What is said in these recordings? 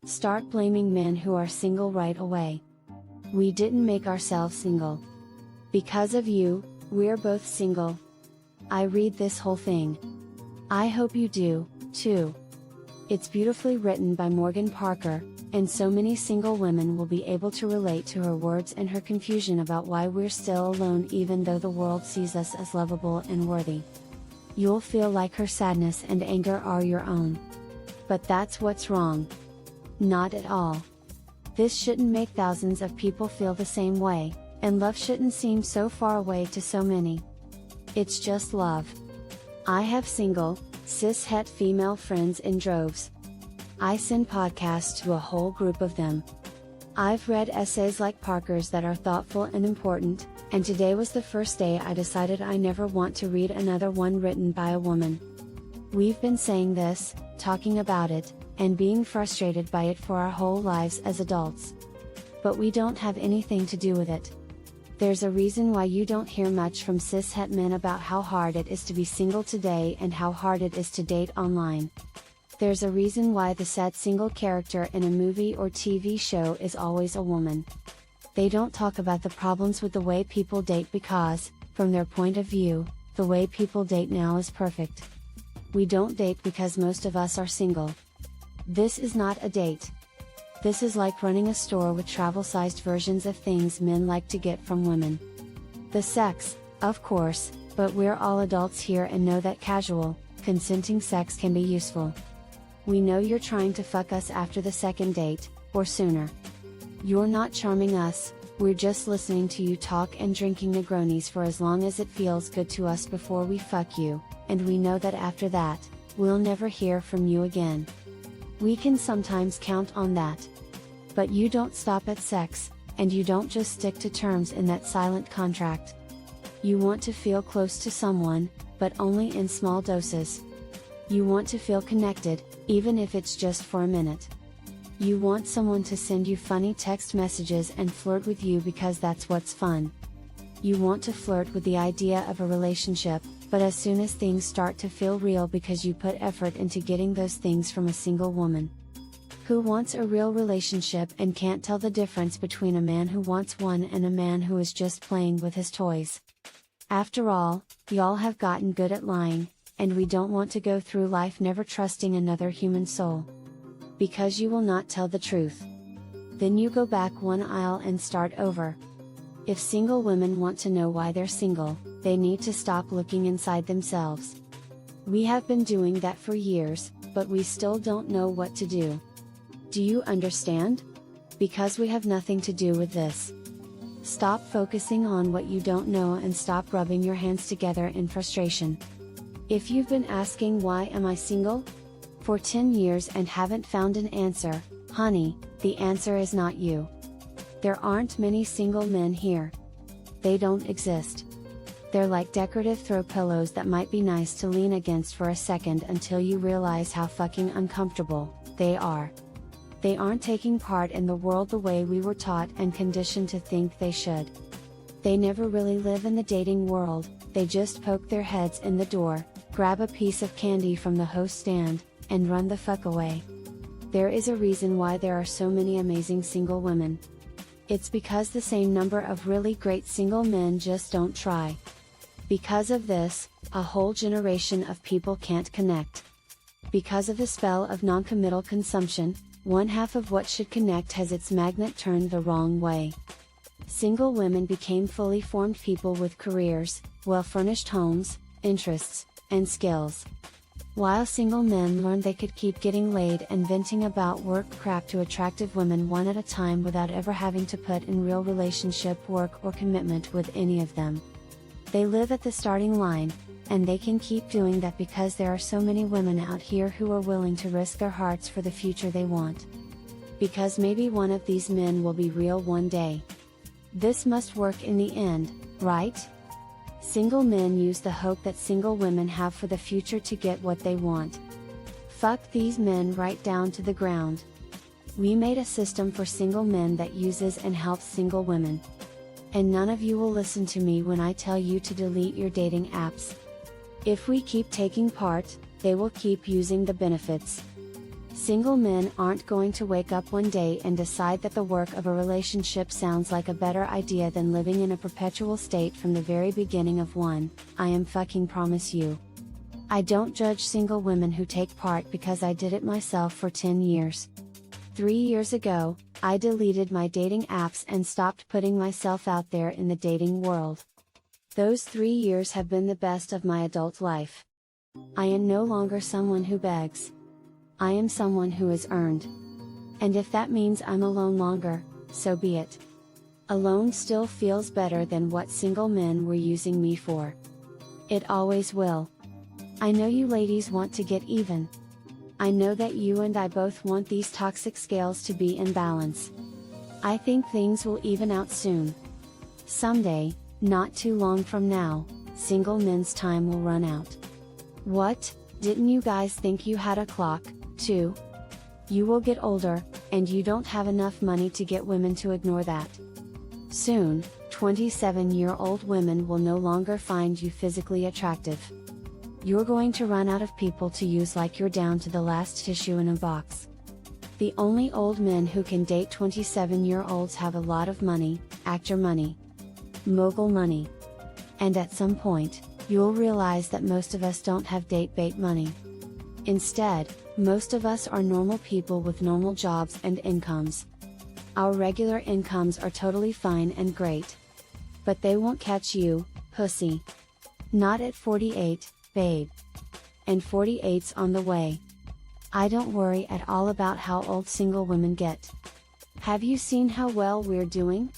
Start blaming men who are single right away. We didn't make ourselves single. Because of you, we're both single. I read this whole thing. I hope you do, too. It's beautifully written by Morgan Parker, and so many single women will be able to relate to her words and her confusion about why we're still alone even though the world sees us as lovable and worthy. You'll feel like her sadness and anger are your own. But that's what's wrong. Not at all. This shouldn't make thousands of people feel the same way, and love shouldn't seem so far away to so many. It's just love. I have single, cis-het female friends in droves. I send podcasts to a whole group of them. I've read essays like Parker's that are thoughtful and important, and today was the first day I decided I never want to read another one written by a woman. We've been saying this, talking about it, and being frustrated by it for our whole lives as adults. But we don't have anything to do with it. There's a reason why you don't hear much from cis-het men about how hard it is to be single today and how hard it is to date online. There's a reason why the sad single character in a movie or TV show is always a woman. They don't talk about the problems with the way people date because, from their point of view, the way people date now is perfect. We don't date because most of us are single. This is not a date. This is like running a store with travel-sized versions of things men like to get from women. The sex, of course, but we're all adults here and know that casual, consenting sex can be useful. We know you're trying to fuck us after the second date, or sooner. You're not charming us, we're just listening to you talk and drinking Negronis for as long as it feels good to us before we fuck you, and we know that after that, we'll never hear from you again. We can sometimes count on that. But you don't stop at sex, and you don't just stick to terms in that silent contract. You want to feel close to someone, but only in small doses. You want to feel connected, even if it's just for a minute. You want someone to send you funny text messages and flirt with you because that's what's fun. You want to flirt with the idea of a relationship, but as soon as things start to feel real because you put effort into getting those things from a single woman. Who wants a real relationship and can't tell the difference between a man who wants one and a man who is just playing with his toys? After all, y'all have gotten good at lying, and we don't want to go through life never trusting another human soul. Because you will not tell the truth. Then you go back one aisle and start over. If single women want to know why they're single, they need to stop looking inside themselves. We have been doing that for years, but we still don't know what to do. Do you understand? Because we have nothing to do with this. Stop focusing on what you don't know and stop rubbing your hands together in frustration. If you've been asking why am I single? For 10 years and haven't found an answer, honey, the answer is not you. There aren't many single men here. They don't exist. They're like decorative throw pillows that might be nice to lean against for a second until you realize how fucking uncomfortable they are. They aren't taking part in the world the way we were taught and conditioned to think they should. They never really live in the dating world, they just poke their heads in the door, grab a piece of candy from the host stand, and run the fuck away. There is a reason why there are so many amazing single women. It's because the same number of really great single men just don't try. Because of this, a whole generation of people can't connect. Because of the spell of non-committal consumption, one half of what should connect has its magnet turned the wrong way. Single women became fully formed people with careers, well-furnished homes, interests, and skills. While single men learned they could keep getting laid and venting about work crap to attractive women one at a time without ever having to put in real relationship work or commitment with any of them. They live at the starting line, and they can keep doing that because there are so many women out here who are willing to risk their hearts for the future they want. Because maybe one of these men will be real one day. This must work in the end, right? Single men use the hope that single women have for the future to get what they want. Fuck these men right down to the ground. We made a system for single men that uses and helps single women. And none of you will listen to me when I tell you to delete your dating apps. If we keep taking part, they will keep using the benefits. Single men aren't going to wake up one day and decide that the work of a relationship sounds like a better idea than living in a perpetual state from the very beginning of one. I am fucking promise you. I don't judge single women who take part because I did it myself for 10 years. 3 years ago, I deleted my dating apps and stopped putting myself out there in the dating world. Those 3 years have been the best of my adult life. I am no longer someone who begs. I am someone who is earned. And if that means I'm alone longer, so be it. Alone still feels better than what single men were using me for. It always will. I know you ladies want to get even. I know that you and I both want these toxic scales to be in balance. I think things will even out soon. Someday, not too long from now, single men's time will run out. What, didn't you guys think you had a clock, too? You will get older, and you don't have enough money to get women to ignore that. Soon, 27-year-old women will no longer find you physically attractive. You're going to run out of people to use like you're down to the last tissue in a box. The only old men who can date 27-year-olds have a lot of money, actor money, mogul money. And at some point, you'll realize that most of us don't have date bait money. Instead, most of us are normal people with normal jobs and incomes. Our regular incomes are totally fine and great. But they won't catch you, pussy. Not at 48, babe. And 48's on the way. I don't worry at all about how old single women get. Have you seen how well we're doing?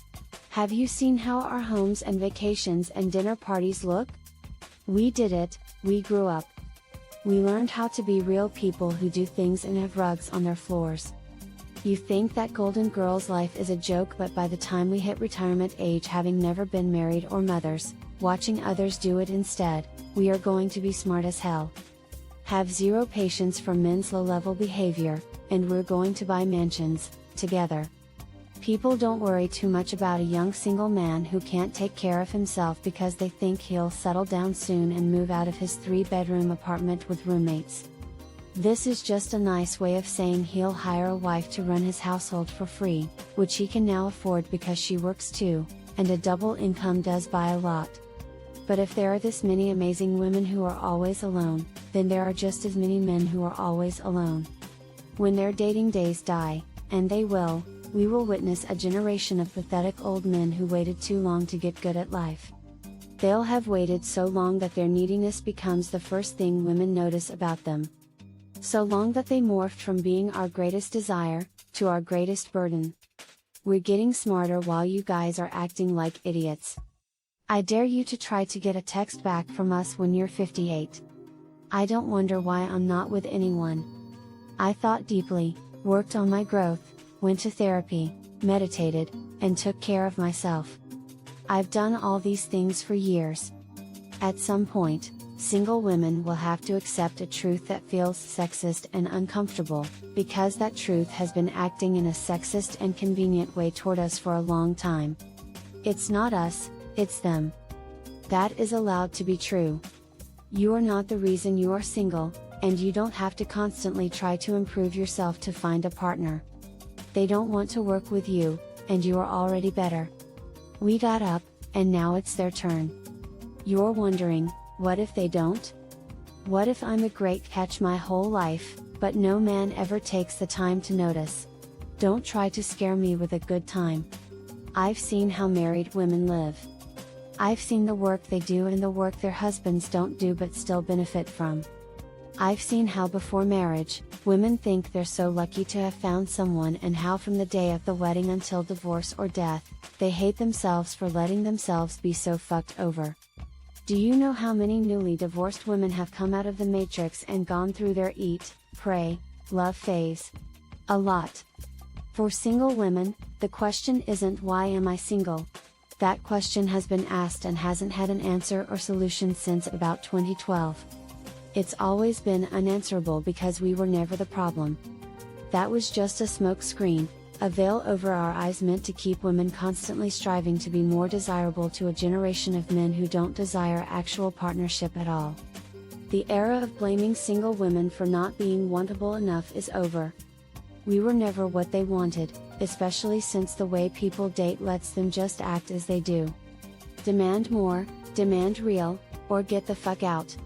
Have you seen how our homes and vacations and dinner parties look? We did it, we grew up. We learned how to be real people who do things and have rugs on their floors. You think that Golden Girls life is a joke, but by the time we hit retirement age, having never been married or mothers, watching others do it instead, we are going to be smart as hell. Have zero patience for men's low-level behavior, and we're going to buy mansions, together. People don't worry too much about a young single man who can't take care of himself because they think he'll settle down soon and move out of his 3-bedroom apartment with roommates. This is just a nice way of saying he'll hire a wife to run his household for free, which he can now afford because she works too, and a double income does buy a lot. But if there are this many amazing women who are always alone, then there are just as many men who are always alone. When their dating days die, and they will, we will witness a generation of pathetic old men who waited too long to get good at life. They'll have waited so long that their neediness becomes the first thing women notice about them. So long that they morphed from being our greatest desire, to our greatest burden. We're getting smarter while you guys are acting like idiots. I dare you to try to get a text back from us when you're 58. I don't wonder why I'm not with anyone. I thought deeply, worked on my growth, went to therapy, meditated, and took care of myself. I've done all these things for years. At some point, single women will have to accept a truth that feels sexist and uncomfortable, because that truth has been acting in a sexist and convenient way toward us for a long time. It's not us, it's them. That is allowed to be true. You are not the reason you are single, and you don't have to constantly try to improve yourself to find a partner. They don't want to work with you, and you are already better. We got up, and now it's their turn. You're wondering, what if they don't? What if I'm a great catch my whole life, but no man ever takes the time to notice? Don't try to scare me with a good time. I've seen how married women live. I've seen the work they do and the work their husbands don't do but still benefit from. I've seen how before marriage, women think they're so lucky to have found someone, and how from the day of the wedding until divorce or death, they hate themselves for letting themselves be so fucked over. Do you know how many newly divorced women have come out of the matrix and gone through their eat, pray, love phase? A lot. For single women, the question isn't why am I single? That question has been asked and hasn't had an answer or solution since about 2012. It's always been unanswerable because we were never the problem. That was just a smoke screen, a veil over our eyes meant to keep women constantly striving to be more desirable to a generation of men who don't desire actual partnership at all. The era of blaming single women for not being wantable enough is over. We were never what they wanted, especially since the way people date lets them just act as they do. Demand more, demand real, or get the fuck out.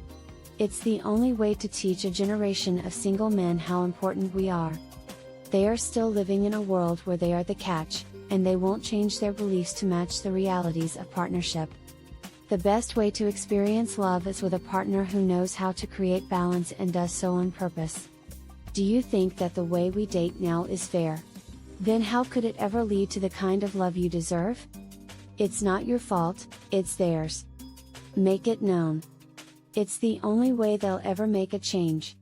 It's the only way to teach a generation of single men how important we are. They are still living in a world where they are the catch, and they won't change their beliefs to match the realities of partnership. The best way to experience love is with a partner who knows how to create balance and does so on purpose. Do you think that the way we date now is fair? Then how could it ever lead to the kind of love you deserve? It's not your fault, it's theirs. Make it known. It's the only way they'll ever make a change.